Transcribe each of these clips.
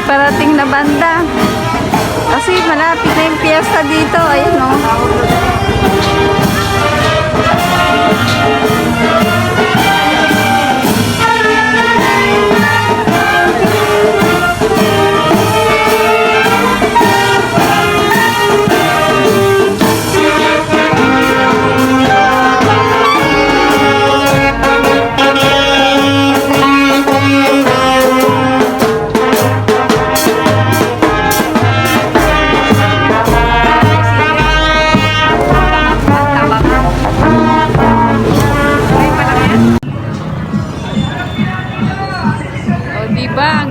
parating na banda. Kasi malapit na yung piyesta dito. Ayun o.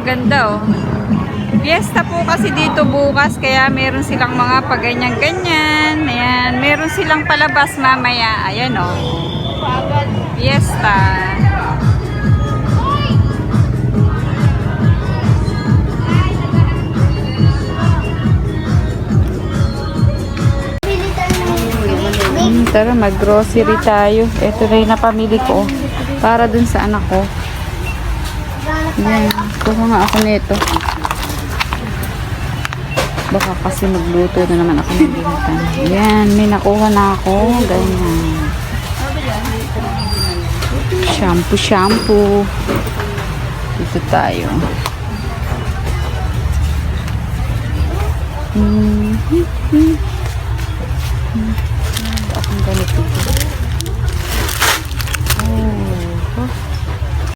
Ganda oh. Fiesta po kasi dito bukas kaya meron silang mga paganyan-ganyan. Ayan, meron silang palabas mamaya. Ayan oh. Fiesta. Tara, mag-grocery tayo. Ito na yung napamili ko para dun sa anak ko. Yan, kuha nga ako nito. Baka kasi magluto na naman ako ng ginatan. Yan, may nakuha na ako. Ganyan. Shampoo. Dito tayo.